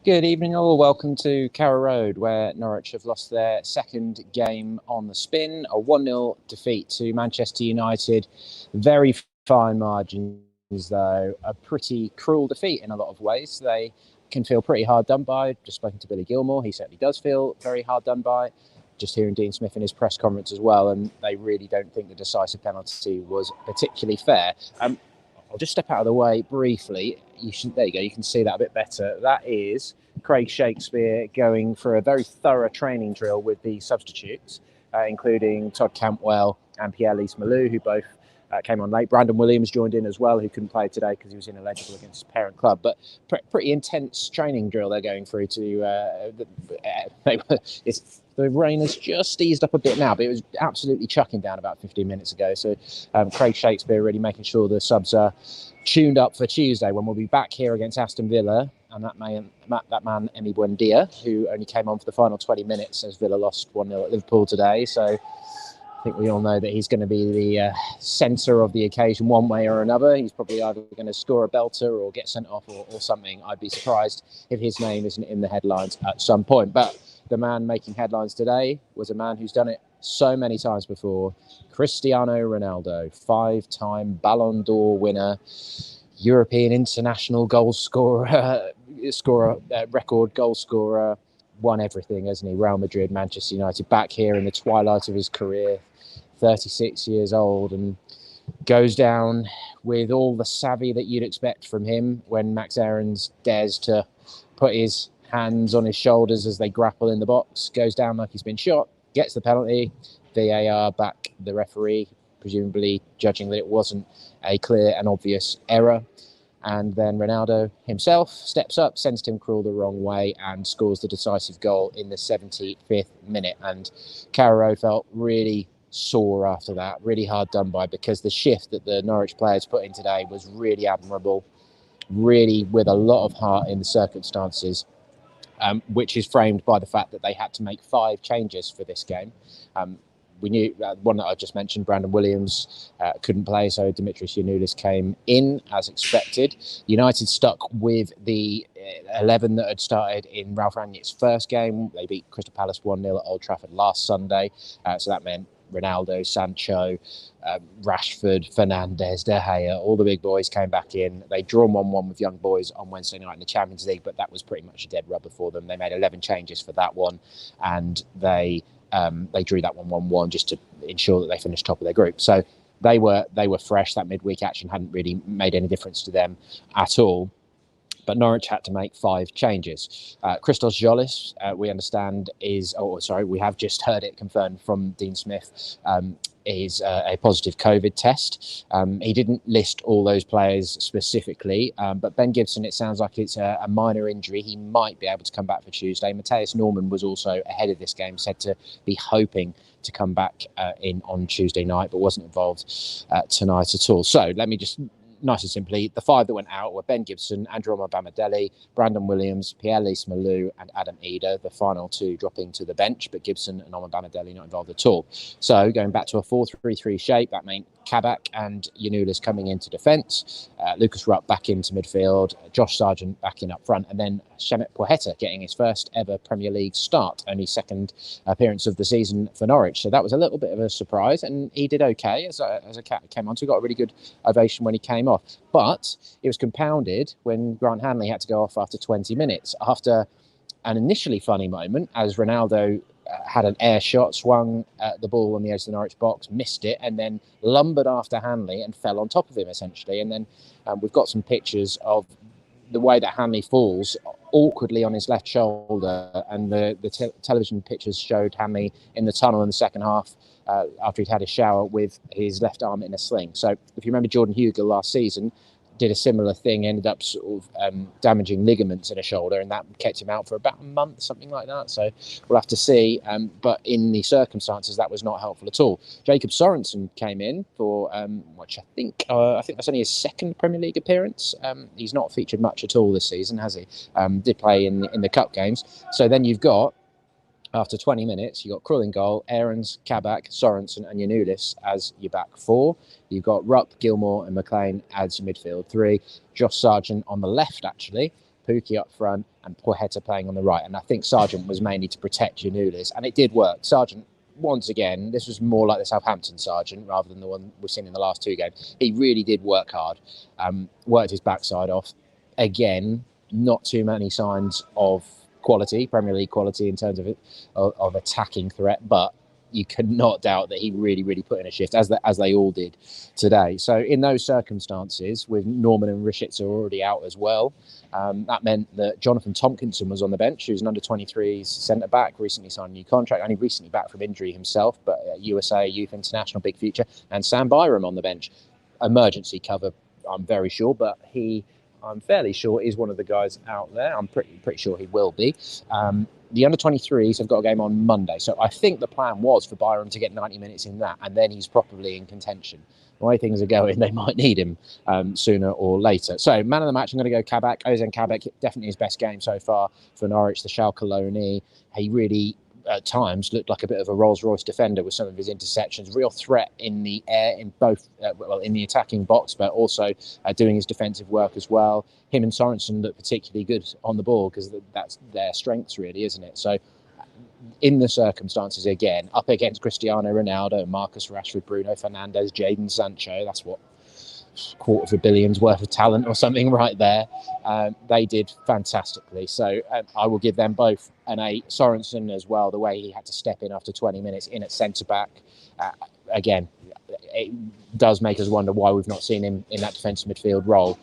Good evening all, welcome to Carrow Road, where Norwich have lost their second game on the spin, a 1-0 defeat to Manchester United. Very fine margins though, a pretty cruel defeat in a lot of ways. They can feel pretty hard done by. Just spoken to Billy Gilmour, he certainly does feel very hard done by. Just hearing Dean Smith in his press conference as well, and they really don't think the decisive penalty was particularly fair. I'll just step out of the way briefly. There you go, you can see that a bit better. That is Craig Shakespeare going for a very thorough training drill with the substitutes, including Todd Cantwell and Pierre-Lise Malou, who both came on late. Brandon Williams joined in as well, who couldn't play today because he was ineligible against his parent club. But pretty intense training drill they're going through to... The rain has just eased up a bit now, but it was absolutely chucking down about 15 minutes ago. So Craig Shakespeare really making sure the subs are tuned up for Tuesday, when we'll be back here against Aston Villa. And that man, Emi Buendia, who only came on for the final 20 minutes as Villa lost 1-0 at Liverpool today. So I think we all know that he's going to be the centre of the occasion one way or another. He's probably either going to score a belter or get sent off or something. I'd be surprised if his name isn't in the headlines at some point. But the man making headlines today was a man who's done it so many times before. Cristiano Ronaldo, 5-time Ballon d'Or winner, European international goal scorer, record goal scorer, won everything, hasn't he? Real Madrid, Manchester United, back here in the twilight of his career, 36 years old, and goes down with all the savvy that you'd expect from him when Max Aarons dares to put his hands on his shoulders as they grapple in the box, goes down like he's been shot, gets the penalty, VAR back the referee, presumably judging that it wasn't a clear and obvious error. And then Ronaldo himself steps up, sends Tim Krul the wrong way and scores the decisive goal in the 75th minute. And Carrow Road felt really sore after that, really hard done by, because the shift that the Norwich players put in today was really admirable, really with a lot of heart in the circumstances. Which is framed by the fact that they had to make 5 changes for this game. We knew one that I just mentioned, Brandon Williams, couldn't play, so Dimitris Giannoulis came in as expected. United stuck with the 11 that had started in Ralph Rangnick's first game. They beat Crystal Palace 1-0 at Old Trafford last Sunday, so that meant Ronaldo, Sancho, Rashford, Fernandes, De Gea, all the big boys came back in. They'd drawn 1-1 with Young Boys on Wednesday night in the Champions League, but that was pretty much a dead rubber for them. They made 11 changes for that one, and they drew that 1-1 just to ensure that they finished top of their group. So they were fresh. That midweek action hadn't really made any difference to them at all. But Norwich had to make 5 changes. Christos Jolis, we understand, we have just heard it confirmed from Dean Smith, is a positive COVID test. He didn't list all those players specifically, but Ben Gibson, it sounds like it's a minor injury. He might be able to come back for Tuesday. Matthias Norman was also ahead of this game, said to be hoping to come back in on Tuesday night, but wasn't involved tonight at all. So let me just... nice and simply, the 5 that went out were Ben Gibson, Andrew Omobamidele, Brandon Williams, Pierre-Lise Malou and Adam Eder, the final 2 dropping to the bench, but Gibson and Omobamidele not involved at all. So going back to a 4-3-3 shape, that meant Kabak and Giannoulis coming into defence, Lucas Rupp back into midfield, Josh Sargent back in up front, and then Shemet Poeta getting his first ever Premier League start, only second appearance of the season for Norwich. So that was a little bit of a surprise, and he did okay as a cat came on. So he got a really good ovation when he came off. But it was compounded when Grant Hanley had to go off after 20 minutes, after an initially funny moment as Ronaldo had an air shot, swung the ball on the edge of the Norwich box, missed it, and then lumbered after Hanley and fell on top of him, essentially. And then we've got some pictures of the way that Hanley falls awkwardly on his left shoulder, and the television pictures showed Hanley in the tunnel in the second half after he'd had a shower with his left arm in a sling. So if you remember, Jordan Hugill last season did a similar thing, ended up sort of damaging ligaments in a shoulder, and that kept him out for about a month, something like that. So we'll have to see. But in the circumstances, that was not helpful at all. Jacob Sorensen came in for, which I think that's only his second Premier League appearance. He's not featured much at all this season, has he? Did play in the cup games. So then you've got, after 20 minutes, you've got Krul in goal, Aarons, Kabak, Sorensen and Giannoulis as your back 4. You've got Rupp, Gilmour and McLean as your midfield 3. Josh Sargent on the left, actually, Pukki up front and Poeta playing on the right. And I think Sargent was mainly to protect Giannoulis, and it did work. Sargent, once again, this was more like the Southampton Sargent rather than the one we've seen in the last 2 games. He really did work hard, worked his backside off. Again, not too many signs of quality, Premier League quality in terms of attacking threat, but you cannot doubt that he really, really put in a shift, as they all did today. So in those circumstances, with Norman and Richitz already out as well, that meant that Jonathan Tompkinson was on the bench, who's an under-23s centre-back, recently signed a new contract, only recently back from injury himself, but USA Youth International, big future, and Sam Byram on the bench. Emergency cover, I'm very sure, but I'm fairly sure is one of the guys out there. I'm pretty sure he will be. The under-23s have got a game on Monday, so I think the plan was for Byram to get 90 minutes in that, and then he's properly in contention. The way things are going, they might need him sooner or later. So, man of the match, I'm going to go Kabak. Ozan Kabak, definitely his best game so far for Norwich, the Schalke loanee. He really, at times, looked like a bit of a Rolls-Royce defender with some of his interceptions. Real threat in the air, in both, in the attacking box, but also doing his defensive work as well. Him and Sorensen look particularly good on the ball because that's their strengths, really, isn't it? So, in the circumstances, again, up against Cristiano Ronaldo, Marcus Rashford, Bruno Fernandes, Jadon Sancho, that's what, $250 million worth of talent or something right there. They did fantastically. So I will give them both an 8. Sorensen as well, the way he had to step in after 20 minutes in at centre-back. Again, it does make us wonder why we've not seen him in that defensive midfield role.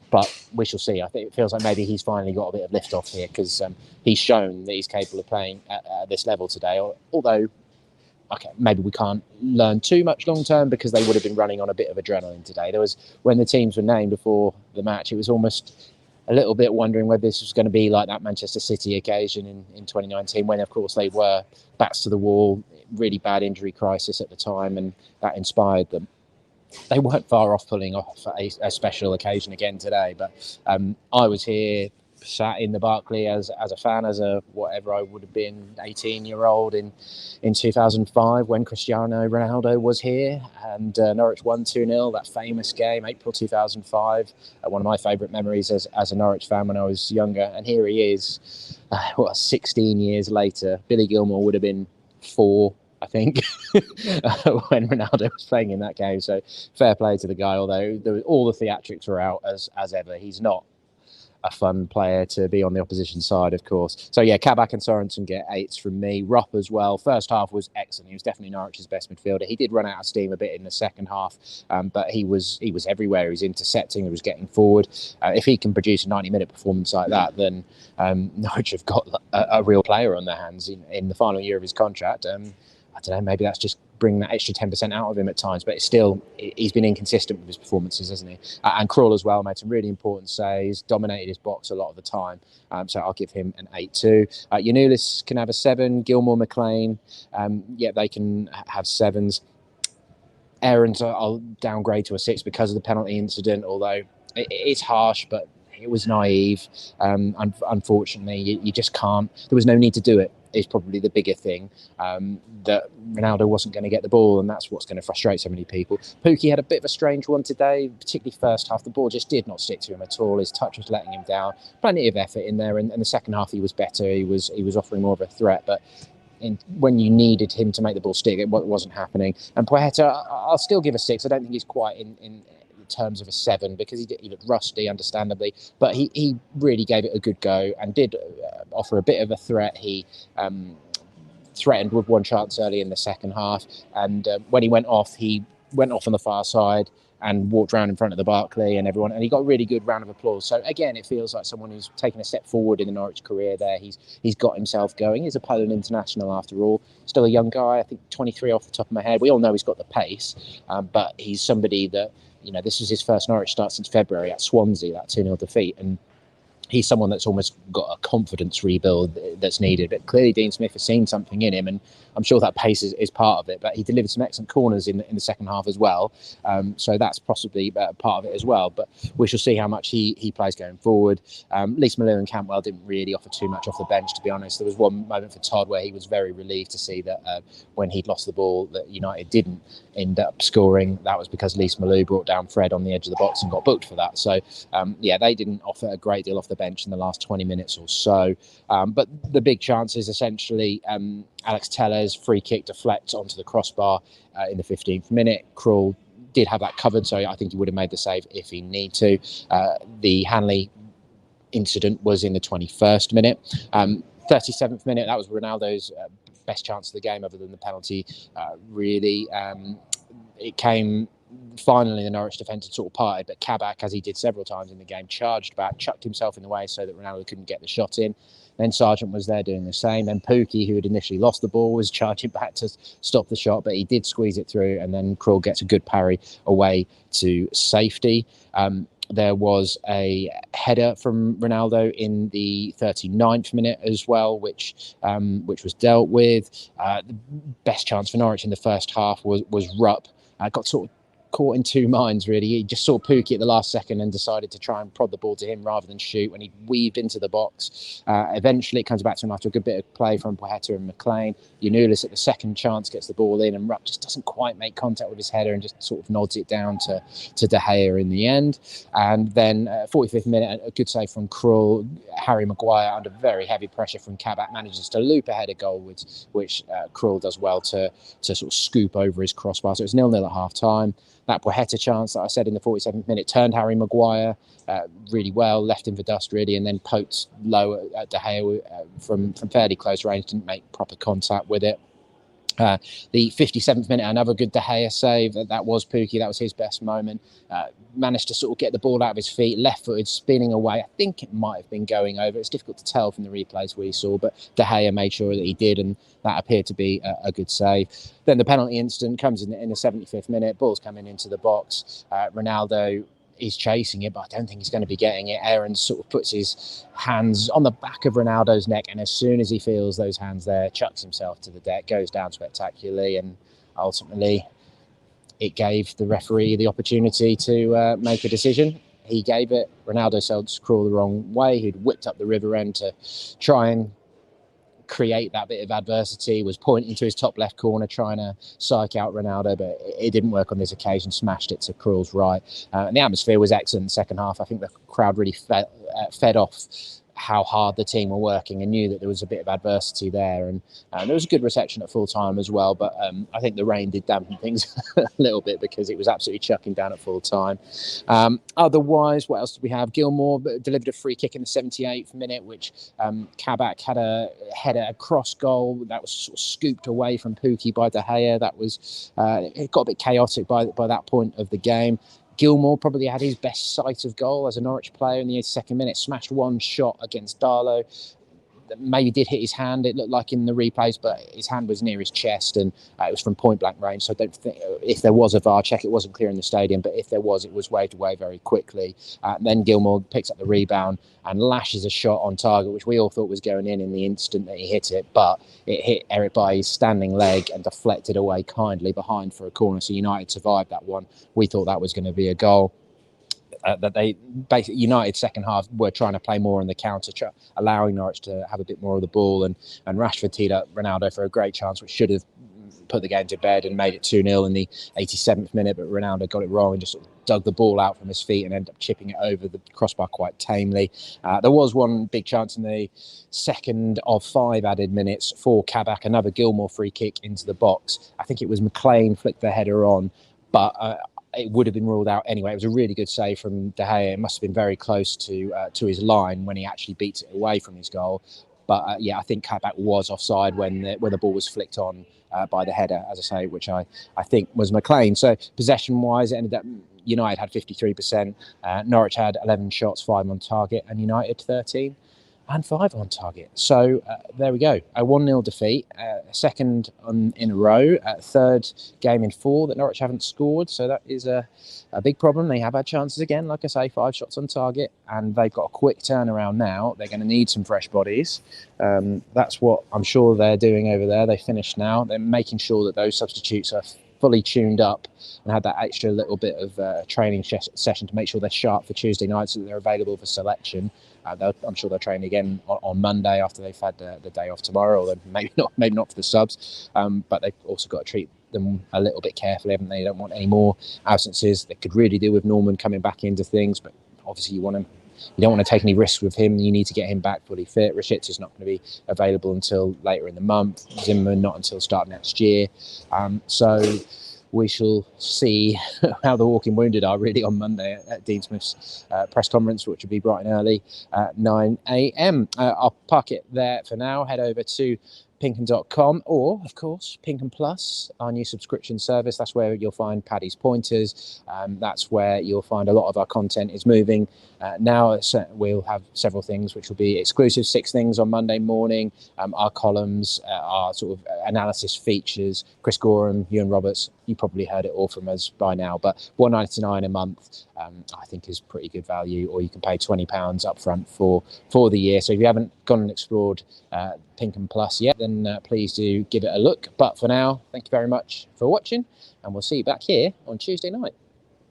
But we shall see. I think it feels like maybe he's finally got a bit of lift off here because he's shown that he's capable of playing at this level today. Although, okay, maybe we can't learn too much long term because they would have been running on a bit of adrenaline today. There was, when the teams were named before the match, it was almost a little bit wondering whether this was going to be like that Manchester City occasion in 2019 when, of course, they were backs to the wall, really bad injury crisis at the time, and that inspired them. They weren't far off pulling off a special occasion again today, but I was here, sat in the Barclay as a fan, as a whatever I would have been, 18-year-old in 2005 when Cristiano Ronaldo was here, and Norwich won 2-0, that famous game, April 2005, one of my favourite memories as a Norwich fan when I was younger. And here he is, 16 years later. Billy Gilmour would have been 4, I think, when Ronaldo was playing in that game. So fair play to the guy, although all the theatrics were out as ever. He's not a fun player to be on the opposition side, of course. So yeah, Kabak and Sorensen get 8s from me. Rupp as well. First half was excellent. He was definitely Norwich's best midfielder. He did run out of steam a bit in the second half, but he was everywhere. He was intercepting. He was getting forward. If he can produce a 90-minute performance like that, then Norwich have got a real player on their hands in the final year of his contract. I don't know, maybe that's just bringing that extra 10% out of him at times, but it's still, he's been inconsistent with his performances, hasn't he? And Krul as well made some really important saves, dominated his box a lot of the time. So I'll give him an 8 too. Giannoulis can have a 7, Gilmour, McLean, they can have 7s. Aarons I'll downgrade to a 6 because of the penalty incident, although it's harsh, but it was naive. Unfortunately, you just can't. There was no need to do it. Is probably the bigger thing, that Ronaldo wasn't going to get the ball, and that's what's going to frustrate so many people. Pukki had a bit of a strange one today, particularly first half. The ball just did not stick to him at all. His touch was letting him down. Plenty of effort in there, and the second half he was better. He was offering more of a threat, but when you needed him to make the ball stick, it wasn't happening. And Poeta, I'll still give a 6. I don't think he's quite in terms of a 7 because he looked rusty, understandably, but he really gave it a good go and did offer a bit of a threat. He threatened with one chance early in the second half, and when he went off on the far side and walked around in front of the Barclay and everyone, and he got a really good round of applause. So again, it feels like someone who's taken a step forward in the Norwich career there. He's got himself going. He's a Poland international after all. Still a young guy, I think 23 off the top of my head. We all know he's got the pace, but he's somebody that, this was his first Norwich start since February at Swansea, that 2-0 defeat, and he's someone that's almost got a confidence rebuild that's needed. But clearly Dean Smith has seen something in him, and I'm sure that pace is part of it. But he delivered some excellent corners in the second half as well. So that's possibly part of it as well. But we shall see how much he plays going forward. Lees Malou and Cantwell didn't really offer too much off the bench, to be honest. There was one moment for Todd where he was very relieved to see that when he'd lost the ball that United didn't end up scoring. That was because Lees Malou brought down Fred on the edge of the box and got booked for that. So they didn't offer a great deal off the bench in the last 20 minutes or so. But the big chance is essentially Alex Tellez free kick deflects onto the crossbar in the 15th minute. Krul did have that covered, so I think he would have made the save if he need to. The Hanley incident was in the 21st minute. 37th minute, that was Ronaldo's best chance of the game other than the penalty. Really, it came... Finally, the Norwich defence had sort of parted, but Kabak, as he did several times in the game, charged back, chucked himself in the way so that Ronaldo couldn't get the shot in. Then Sargent was there doing the same. Then Pookie, who had initially lost the ball, was charging back to stop the shot, but he did squeeze it through, and then Krul gets a good parry away to safety. There was a header from Ronaldo in the 39th minute as well, which was dealt with. The best chance for Norwich in the first half was Rupp. Got sort of caught in two minds, really. He just saw Pookie at the last second and decided to try and prod the ball to him rather than shoot when he weaved into the box. Eventually, it comes back to him after a good bit of play from Poeta and McLean. Yanulis at the second chance gets the ball in, and Rupp just doesn't quite make contact with his header and just sort of nods it down to De Gea in the end. And then 45th minute, a good save from Krul. Harry Maguire, under very heavy pressure from Kabak, manages to loop ahead of goal, which Krul does well to sort of scoop over his crossbar. So it's 0-0 at half-time. That Poeta chance that I said in the 47th minute turned Harry Maguire really well, left him for dust really, and then poked low at De Gea from fairly close range, didn't make proper contact with it. The 57th minute, another good De Gea save. That was Pookie. That was his best moment. Managed to sort of get the ball out of his feet, left-footed, spinning away. I think it might have been going over. It's difficult to tell from the replays we saw, but De Gea made sure that he did, and that appeared to be a good save. Then the penalty incident comes in the 75th minute. Ball's coming into the box. Ronaldo is chasing it, but I don't think he's going to be getting it. Aaron sort of puts his hands on the back of Ronaldo's neck, and as soon as he feels those hands there, chucks himself to the deck, goes down spectacularly, and ultimately it gave the referee the opportunity to make a decision. He gave it. Ronaldo sailed Krul the wrong way. He'd whipped up the river end to try and create that bit of adversity, was pointing to his top left corner trying to psych out Ronaldo, but it didn't work on this occasion. Smashed it to Krul's right. And the atmosphere was excellent in the second half. I think the crowd really fed off how hard the team were working and knew that there was a bit of adversity there, and there was a good reception at full time as well, but I think the rain did dampen things a little bit because it was absolutely chucking down at full time. Otherwise, what else did we have? Gilmour delivered a free kick in the 78th minute, which Kabak had a header, a cross goal that was sort of scooped away from Pookie by De Gea. That was it got a bit chaotic by that point of the game. Gilmour probably had his best sight of goal as a Norwich player in the 82nd minute. Smashed one shot against Darlow. Maybe did hit his hand, it looked like in the replays, but his hand was near his chest, and it was from point blank range. So I don't think, if there was a VAR check, it wasn't clear in the stadium, but if there was, it was waved away very quickly. Then Gilmour picks up the rebound and lashes a shot on target, which we all thought was going in the instant that he hit it, but it hit Eric Bailly's standing leg and deflected away kindly behind for a corner. So United survived that one. We thought that was going to be a goal. That they basically, United second half were trying to play more on the counter, allowing Norwich to have a bit more of the ball, and Rashford teed up Ronaldo for a great chance, which should have put the game to bed and made it 2-0 in the 87th minute, but Ronaldo got it wrong and just sort of dug the ball out from his feet and ended up chipping it over the crossbar quite tamely. There was one big chance in the second of 5 added minutes for Kabak, another Gilmour free kick into the box. I think it was McLean flicked the header on, but it would have been ruled out anyway. It was a really good save from De Gea. It must have been very close to his line when he actually beats it away from his goal. But I think Kabak was offside when the ball was flicked on by the header, as I say, which I think was McLean. So possession-wise, it ended up United had 53%. Norwich had 11 shots, 5 on target, and United 13. and 5 on target. So there we go. A 1-0 defeat, second in a row, third game in 4 that Norwich haven't scored. So that is a big problem. They have had chances again, like I say, 5 shots on target, and they've got a quick turnaround now. They're going to need some fresh bodies. That's what I'm sure they're doing over there. They finished now. They're making sure that those substitutes are fully tuned up and had that extra little bit of training session to make sure they're sharp for Tuesday night so that they're available for selection. I'm sure they'll train again on Monday after they've had the day off tomorrow, or maybe not for the subs. But they've also got to treat them a little bit carefully, haven't they? They don't want any more absences. They could really do with Norman coming back into things, but obviously you don't want to take any risks with him. You need to get him back fully fit. Rashica's not going to be available until later in the month. Zimmerman not until start next year. So we shall see how the walking wounded are really on Monday at Dean Smith's press conference, which will be bright and early at 9 a.m. I'll park it there for now. Head over to Pinken.com, or of course Pinken Plus, our new subscription service. That's where you'll find Paddy's pointers. That's where you'll find a lot of our content is moving. Now we'll have several things which will be exclusive 6 things on Monday morning. Our columns, our sort of analysis features. Chris Gorham, Ewan Roberts, you probably heard it all from us by now, but £1.99 a month I think is pretty good value, or you can pay £20 up front for the year. So if you haven't gone and explored Pinken Plus yet, then please do give it a look. But for now, thank you very much for watching, and we'll see you back here on Tuesday night.